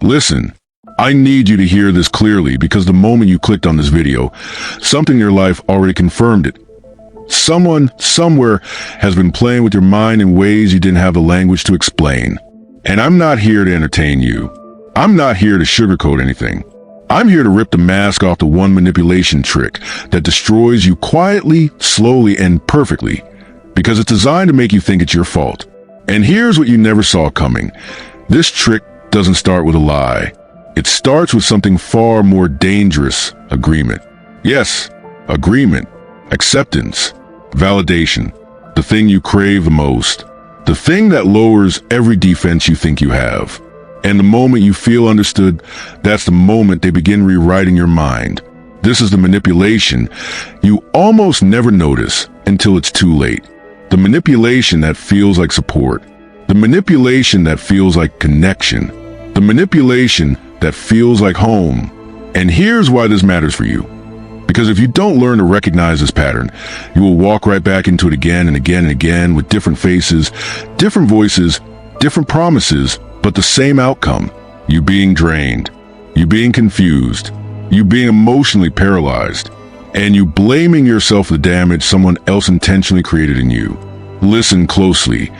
Listen, I need you to hear this clearly because the moment you clicked on this video, something in your life already confirmed it. Someone, somewhere, has been playing with your mind in ways you didn't have the language to explain. And I'm not here to entertain you. I'm not here to sugarcoat anything. I'm here to rip the mask off the one manipulation trick that destroys you quietly, slowly, and perfectly, because it's designed to make you think it's your fault. And here's what you never saw coming. This trick doesn't start with a lie. It starts with something far more dangerous: agreement. Yes, agreement, acceptance, validation, the thing you crave the most, the thing that lowers every defense you think you have. And the moment you feel understood, that's the moment they begin rewriting your mind. This is the manipulation you almost never notice until it's too late. The manipulation that feels like support. The manipulation that feels like connection. The manipulation that feels like home. And here's why this matters for you. Because if you don't learn to recognize this pattern, you will walk right back into it again and again and again with different faces, different voices, different promises, but the same outcome: you being drained, you being confused, you being emotionally paralyzed, and you blaming yourself for the damage someone else intentionally created in you. Listen closely,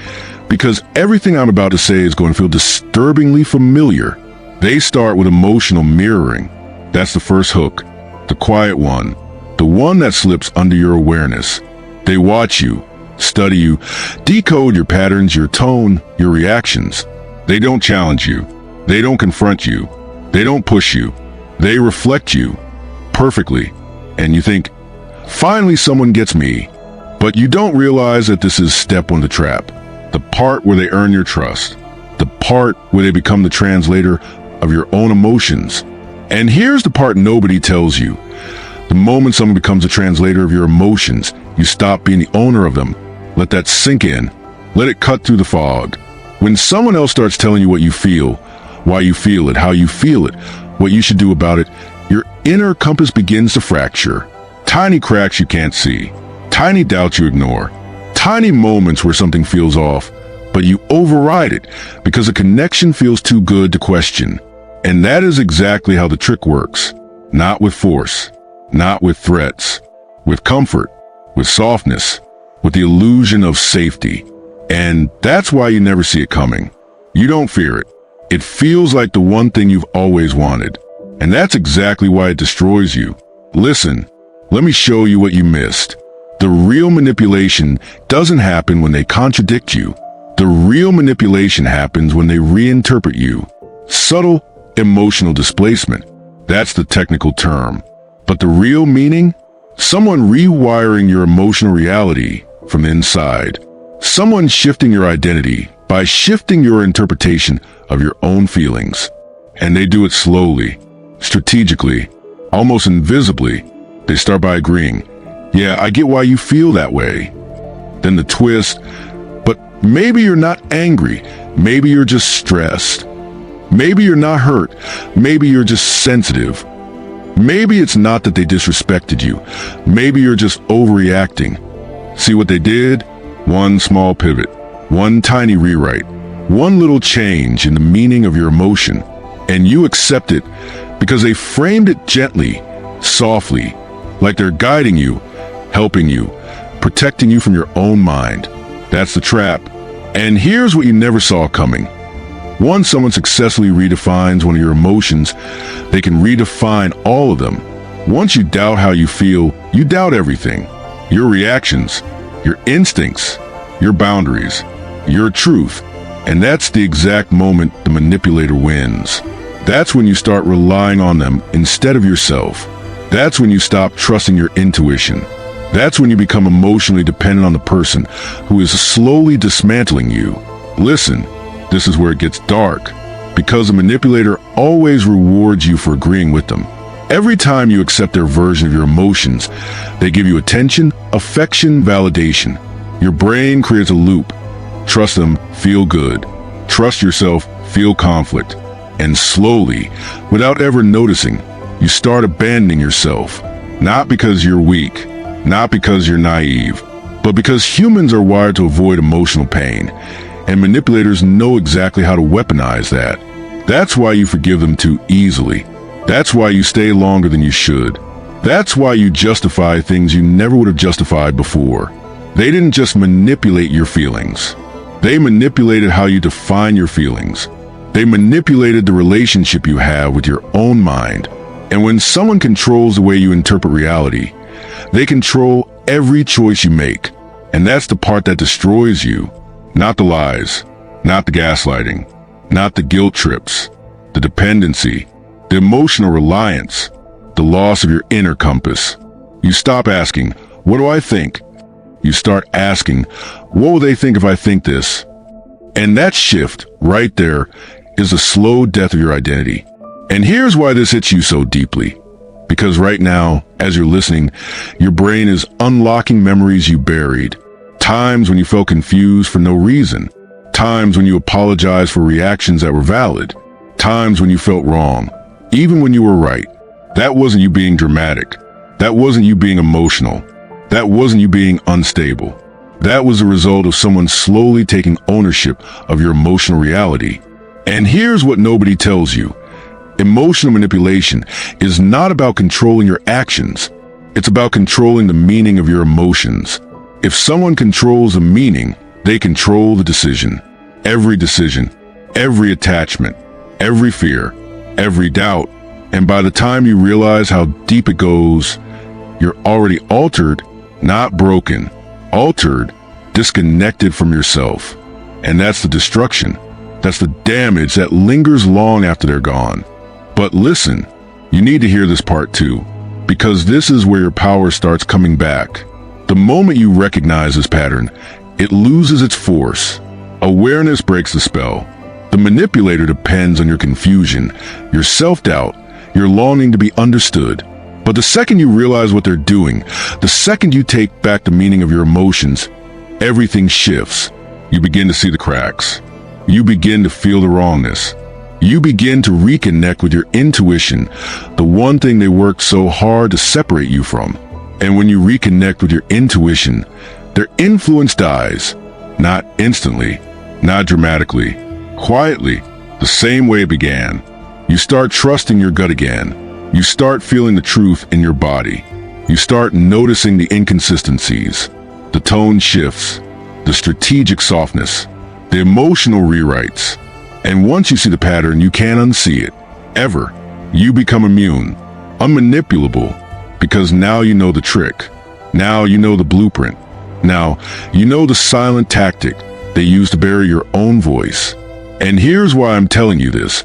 because everything I'm about to say is going to feel disturbingly familiar. They start with emotional mirroring. That's the first hook, the quiet one, the one that slips under your awareness. They watch you, study you, decode your patterns, your tone, your reactions. They don't challenge you. They don't confront you. They don't push you. They reflect you perfectly. And you think, finally someone gets me. But you don't realize that this is step one of the trap. The part where they earn your trust. The part where they become the translator of your own emotions. And here's the part nobody tells you. The moment someone becomes a translator of your emotions, you stop being the owner of them. Let that sink in. Let it cut through the fog. When someone else starts telling you what you feel, why you feel it, how you feel it, what you should do about it, your inner compass begins to fracture. Tiny cracks you can't see. Tiny doubts you ignore. Tiny moments where something feels off, but you override it because a connection feels too good to question. And that is exactly how the trick works. Not with force, not with threats, with comfort, with softness, with the illusion of safety. And that's why you never see it coming. You don't fear it. It feels like the one thing you've always wanted. And that's exactly why it destroys you. Listen, let me show you what you missed. The real manipulation doesn't happen when they contradict you. The real manipulation happens when they reinterpret you. Subtle emotional displacement. That's the technical term. But the real meaning? Someone rewiring your emotional reality from inside. Someone shifting your identity by shifting your interpretation of your own feelings. And they do it slowly, strategically, almost invisibly. They start by agreeing, yeah, I get why you feel that way. Then the twist, but maybe you're not angry. Maybe you're just stressed. Maybe you're not hurt. Maybe you're just sensitive. Maybe it's not that they disrespected you. Maybe you're just overreacting. See what they did? One small pivot, one tiny rewrite, one little change in the meaning of your emotion, and you accept it because they framed it gently, softly, like they're guiding you, helping you, protecting you from your own mind. That's the trap. And here's what you never saw coming. Once someone successfully redefines one of your emotions, they can redefine all of them. Once you doubt how you feel, you doubt everything. Your reactions, your instincts, your boundaries, your truth. And that's the exact moment the manipulator wins. That's when you start relying on them instead of yourself. That's when you stop trusting your intuition. That's when you become emotionally dependent on the person who is slowly dismantling you. Listen, this is where it gets dark, because the manipulator always rewards you for agreeing with them. Every time you accept their version of your emotions, they give you attention, affection, validation. Your brain creates a loop. Trust them, feel good. Trust yourself, feel conflict. And slowly, without ever noticing, you start abandoning yourself. Not because you're weak, not because you're naive, but because humans are wired to avoid emotional pain, and manipulators know exactly how to weaponize that. That's why you forgive them too easily. That's why you stay longer than you should. That's why you justify things you never would have justified before. They didn't just manipulate your feelings. They manipulated how you define your feelings. They manipulated the relationship you have with your own mind. And when someone controls the way you interpret reality, they control every choice you make. And that's the part that destroys you. Not the lies, not the gaslighting, not the guilt trips, the dependency, the emotional reliance, the loss of your inner compass. You stop asking, what do I think? You start asking, what will they think if I think this? And that shift right there is the slow death of your identity. And here's why this hits you so deeply. Because right now, as you're listening, your brain is unlocking memories you buried. Times when you felt confused for no reason. Times when you apologized for reactions that were valid. Times when you felt wrong, even when you were right. That wasn't you being dramatic. That wasn't you being emotional. That wasn't you being unstable. That was the result of someone slowly taking ownership of your emotional reality. And here's what nobody tells you. Emotional manipulation is not about controlling your actions. It's about controlling the meaning of your emotions. If someone controls the meaning, they control the decision. Every decision, every attachment, every fear, every doubt. And by the time you realize how deep it goes, you're already altered, not broken. Altered, disconnected from yourself. And that's the destruction. That's the damage that lingers long after they're gone. But listen, you need to hear this part too, because this is where your power starts coming back. The moment you recognize this pattern, it loses its force. Awareness breaks the spell. The manipulator depends on your confusion, your self-doubt, your longing to be understood. But the second you realize what they're doing, the second you take back the meaning of your emotions, everything shifts. You begin to see the cracks. You begin to feel the wrongness. You begin to reconnect with your intuition, the one thing they worked so hard to separate you from. And when you reconnect with your intuition, their influence dies. Not instantly, not dramatically, quietly, the same way it began. You start trusting your gut again. You start feeling the truth in your body. You start noticing the inconsistencies, the tone shifts, the strategic softness, the emotional rewrites. And once you see the pattern, you can't unsee it. Ever. You become immune, unmanipulable, because now you know the trick. Now you know the blueprint. Now you know the silent tactic they use to bury your own voice. And here's why I'm telling you this.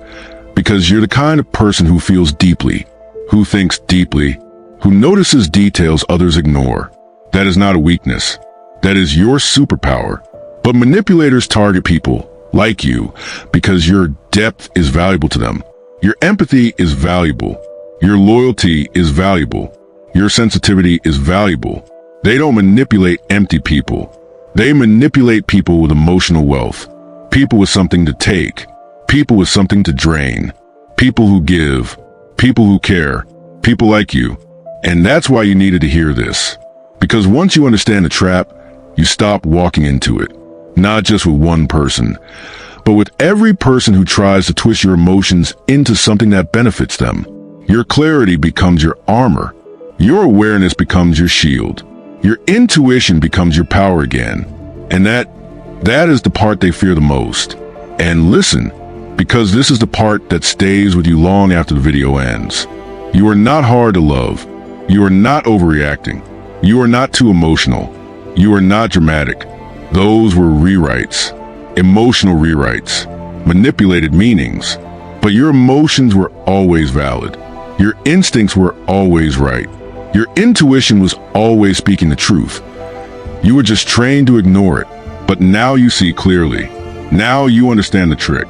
Because you're the kind of person who feels deeply, who thinks deeply, who notices details others ignore. That is not a weakness. That is your superpower. But manipulators target people like you because your depth is valuable to them. Your empathy is valuable. Your loyalty is valuable. Your sensitivity is valuable. They don't manipulate empty people. They manipulate people with emotional wealth. People with something to take. People with something to drain. People who give. People who care. People like you. And that's why you needed to hear this. Because once you understand the trap, you stop walking into it. Not just with one person, but with every person who tries to twist your emotions into something that benefits them. Your clarity becomes your armor. Your awareness becomes your shield. Your intuition becomes your power again. And that is the part they fear the most. And listen, because this is the part that stays with you long after the video ends. You are not hard to love. You are not overreacting. You are not too emotional. You are not dramatic. Those were rewrites, emotional rewrites, manipulated meanings. But your emotions were always valid. Your instincts were always right. Your intuition was always speaking the truth. You were just trained to ignore it. But now you see clearly. Now you understand the trick.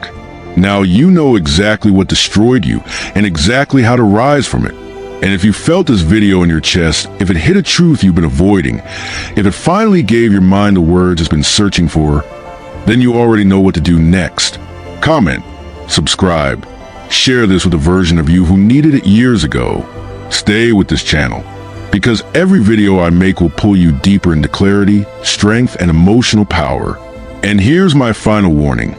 Now you know exactly what destroyed you and exactly how to rise from it. And if you felt this video in your chest, if it hit a truth you've been avoiding, if it finally gave your mind the words it's been searching for, then you already know what to do next. Comment, subscribe, share this with a version of you who needed it years ago. Stay with this channel, because every video I make will pull you deeper into clarity, strength, and emotional power. And here's my final warning.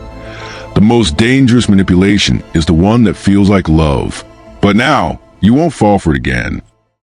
The most dangerous manipulation is the one that feels like love. But now, you won't fall for it again.